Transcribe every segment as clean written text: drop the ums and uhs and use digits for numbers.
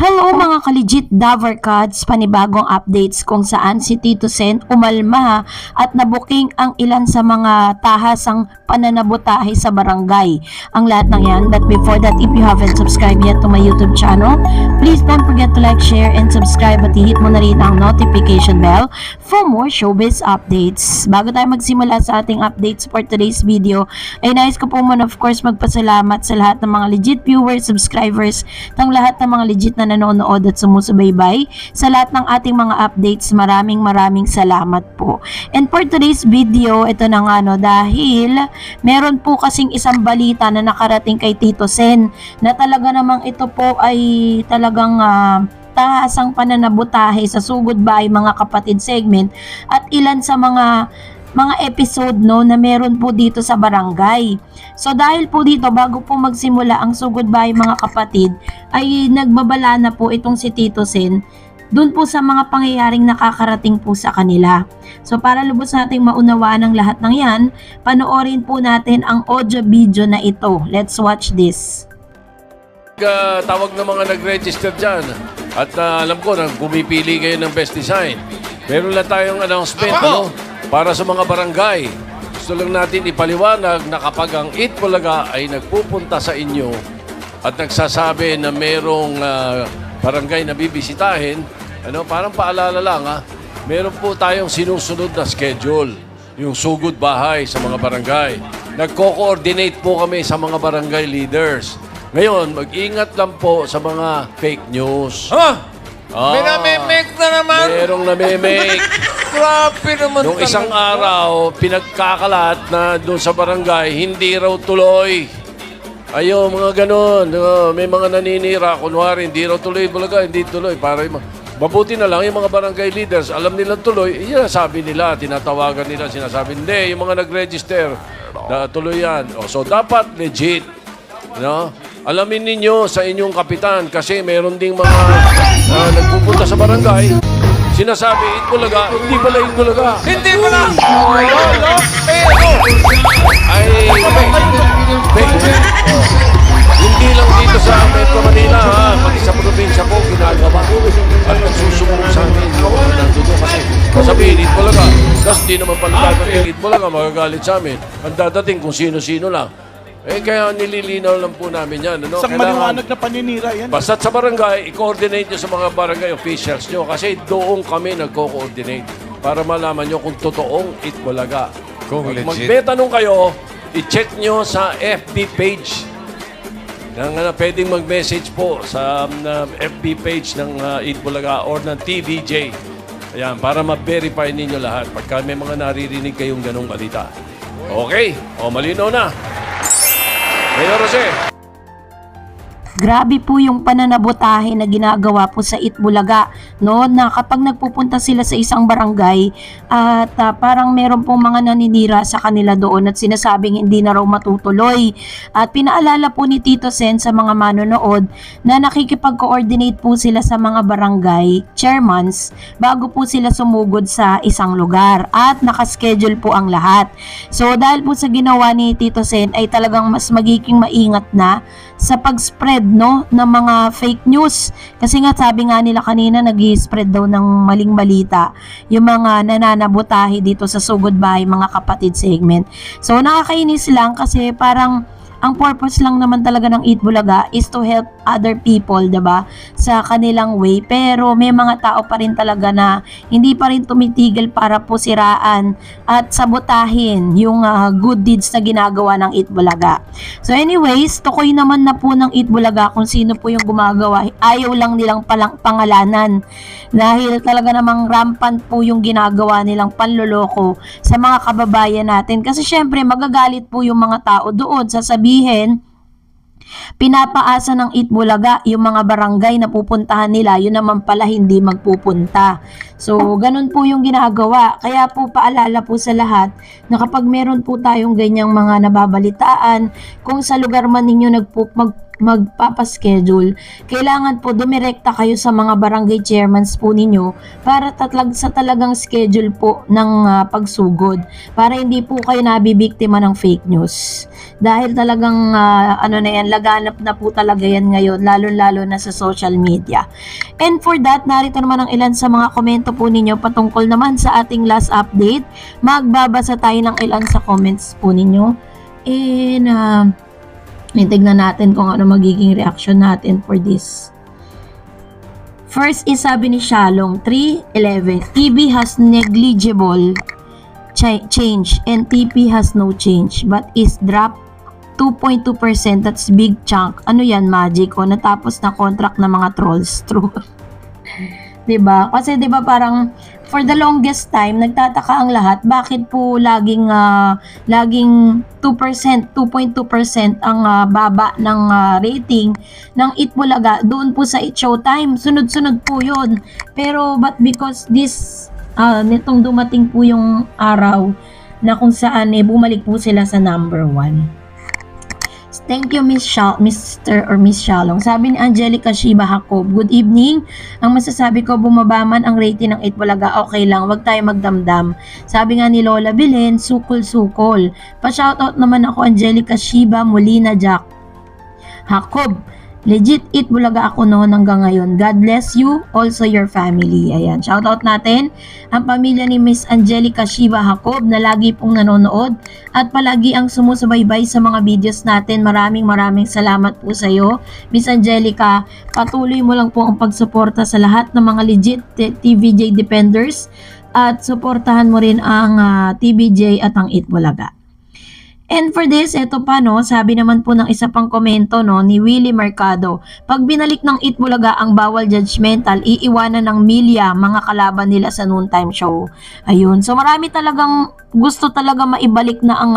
Hello mga ka-legit Davercads, panibagong updates kung saan si Tito Sen umalma at nabuking ang ilan sa mga tahasang pananabotahe sa barangay. Ang lahat ng yan, but before that, if you haven't subscribed yet to my YouTube channel, please don't forget to like, share, and subscribe at i-hit mo na rin ang notification bell for more showbiz updates. Bago tayo magsimula sa ating updates for today's video, ay nais ko po muna of course magpasalamat sa lahat ng mga legit viewers, subscribers, ng lahat ng mga legit na nanonood at sumusubaybay sa lahat ng ating mga updates. Maraming salamat po. And for today's video, ito na nga dahil meron po kasing isang balita na nakarating kay Tito Sen na talaga namang ito po ay talagang tahasang pananabotahe sa Sugod Bahay Mga Kapatid segment at ilan sa mga episode na meron po dito sa barangay. So dahil po dito, bago po magsimula ang Sugod Bahay Mga Kapatid, ay nagbabala na po itong si Tito Sen dun po sa mga pangyayaring nakakarating po sa kanila. So para lubos nating maunawaan ang lahat ng yan, panoorin po natin ang audio video na ito. Let's watch this. Tawag ng mga nag-register dyan. At alam ko na pumipili kayo ng best design. Meron lang tayong announcement para sa mga barangay. Gusto lang natin ipaliwanag na kapag ang Eat Bulaga ay nagpupunta sa inyo at nagsasabi na merong barangay na bibisitahin, parang paalala lang meron po tayong sinusunod na schedule, yung sugod bahay sa mga barangay. Nagko-coordinate po kami sa mga barangay leaders. Ngayon, mag-ingat lang po sa mga fake news. May nami-make na naman. Merong nami-make. Grabe naman. Nung isang araw, pinagkakalat na doon sa barangay, hindi raw tuloy. Ayo, mga ganon. May mga naninira. Kunwari, hindi raw tuloy Bulaga, hindi tuloy. Para mabuti na lang yung mga barangay leaders, alam nila tuloy, sabi nila, tinatawagan nila, sinasabi, hindi, yung mga nag-register, tuloy yan. So, dapat legit. Alamin ninyo sa inyong kapitan kasi meron ding mga nagpupunta sa barangay. Sinasabi, Eat Bulaga, hindi pala Eat Bulaga. Hindi mo na. Hindi lang dito sa Metro Manila, pati sa probinsya po, ginagawa at nagsusumbong sa amin. Nandito kasi sasabihin, Eat Bulaga. Tapos di naman pala dadating Eat Bulaga, magagalit sa amin. Ang dadating kung sino-sino lang. Kaya nililinaw lang po namin yan. Isang maliwanag na paninira yan. Basta't sa barangay, i-coordinate nyo sa mga barangay officials nyo kasi doon kami nagko-coordinate para malaman nyo kung totoong Eat Bulaga. Kung legit. May tanong kayo, i-check nyo sa FB page. Pwedeng mag-message po sa FB page ng Eat Bulaga or ng TVJ. Ayan, para ma-verify ninyo lahat pagka may mga naririnig kayong ganong balita. Okay, malinaw na. Mayor Jose. Grabe po yung pananabotahe na ginagawa po sa Eat Bulaga, na kapag nagpupunta sila sa isang barangay at parang meron pong mga naninira sa kanila doon at sinasabing hindi na raw matutuloy. At pinaalala po ni Tito Sen sa mga manonood na nakikipag-coordinate po sila sa mga barangay chairmans bago po sila sumugod sa isang lugar at nakaschedule po ang lahat. So dahil po sa ginawa ni Tito Sen ay talagang mas magiging maingat na sa pag-spread ng mga fake news. Kasi nga sabi nga nila kanina nag-i-spread daw ng maling balita yung mga nananabotahe dito sa Sugod Bahay Mga Kapatid segment. So nakakainis lang kasi parang ang purpose lang naman talaga ng Eat Bulaga is to help other people, diba? Sa kanilang way. Pero may mga tao pa rin talaga na hindi pa rin tumitigil para po siraan at sabotahin yung good deeds na ginagawa ng Eat Bulaga. So anyways, tukoy naman na po ng Eat Bulaga kung sino po yung gumagawa. Ayaw lang nilang pangalanan. Dahil talaga namang rampant po yung ginagawa nilang panloloko sa mga kababayan natin. Kasi syempre magagalit po yung mga tao doon. Sasabihin, pinapaasa ng Eat Bulaga yung mga barangay na pupuntahan nila, yun naman pala hindi magpupunta. So, ganun po yung ginagawa. Kaya po paalala po sa lahat na kapag meron po tayong ganyang mga nababalitaan, kung sa lugar man ninyo magpapaschedule, kailangan po dumirekta kayo sa mga barangay chairmans po ninyo para sa talagang schedule po ng pagsugod, para hindi po kayo nabibiktima ng fake news. Dahil talagang laganap na po talaga yan ngayon, lalo-lalo na sa social media. And for that, narito naman ang ilan sa mga komento po ninyo patungkol naman sa ating last update. Magbabasa tayo ng ilan sa comments po ninyo. And tignan natin kung ano magiging reaction natin for this. First is sabi ni Shalong 3:11, TB has negligible change and TP has no change but is dropped 2.2%. That's big chunk. Ano yan, magic o natapos na contract ng mga trolls? True. Diba? Kasi diba parang for the longest time nagtataka ang lahat bakit po laging 2%, 2.2% ang baba ng rating ng Itbulaga doon po sa It Showtime. Sunod-sunod po 'yon. Pero but because this nitong dumating po yung araw na kung saan bumalik po sila sa number 1. Thank you, Mr. or Miss Shalong. Sabi ni Angelica Shiba Jacob, good evening. Ang masasabi ko, bumaba man ang rating ng Itbulaga, okay lang, wag tayo magdamdam. Sabi nga ni Lola Belen, sukol-sukol. Pa-shoutout naman ako, Angelica Shiba Molina Jacob. Legit Itbulaga ako noon hanggang ngayon. God bless you, also your family. Ayan, shoutout natin ang pamilya ni Miss Angelica Shiba Jacob na lagi pong nanonood at palagi ang sumusubaybay sa mga videos natin. Maraming salamat po sa iyo, Miss Angelica. Patuloy mo lang po ang pagsuporta sa lahat ng mga legit TVJ defenders at suportahan mo rin ang TVJ at ang Itbulaga. And for this, eto pa sabi naman po ng isa pang komento ni Willie Mercado, pag binalik ng Itbulaga ang bawal judgmental, iiwanan ng milya mga kalaban nila sa noontime show. Ayun, so marami talagang gusto talaga maibalik na ang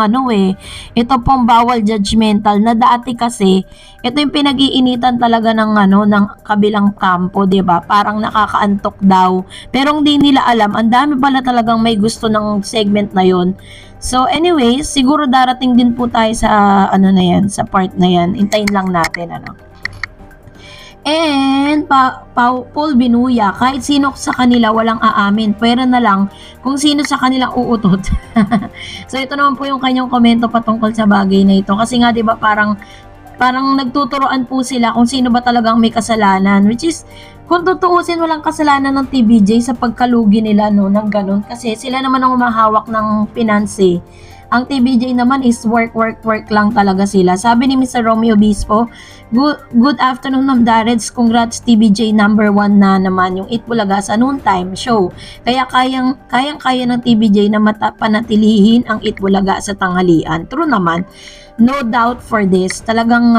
ito pong bawal judgmental na dati kasi, ito yung pinag-iinitan talaga ng ng kabilang kampo, 'di ba? Parang nakakaantok daw. Pero hindi nila alam, ang dami pala talagang may gusto ng segment na 'yon. So anyways, siguro darating din po tayo sa sa part na yan. Hintayin lang natin And Paul Binuya, kahit sino sa kanila walang aamin, pwera na lang kung sino sa kanilang uutot. So ito naman po yung kanyang komento patungkol sa bagay na ito. Kasi nga 'di ba parang nagtuturoan po sila kung sino ba talagang may kasalanan, which is kung tutuusin walang kasalanan ng TVJ sa pagkalugi nila ng ganun kasi sila naman ang umahawak ng pinanse. Ang TVJ naman is work lang talaga sila. Sabi ni Mr. Romeo Bispo, good afternoon Ma'am Dareds, congrats TVJ number 1 na naman yung Itbulaga sa noontime show. Kaya kayang-kaya ng TVJ na panatilihin ang Itbulaga sa tanghalian. True naman. No doubt for this. Talagang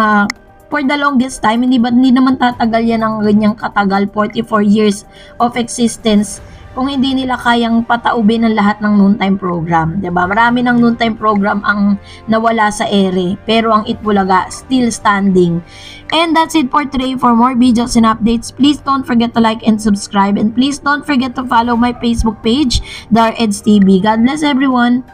for the longest time, hindi naman tatagal yan ng ganyang katagal, 44 years of existence, kung hindi nila kayang pataubin ang lahat ng noontime program. Diba? Marami ng noontime program ang nawala sa ere, pero ang Itbulaga still standing. And that's it for today. For more videos and updates, please don't forget to like and subscribe, and please don't forget to follow my Facebook page, Dareds TV. God bless everyone!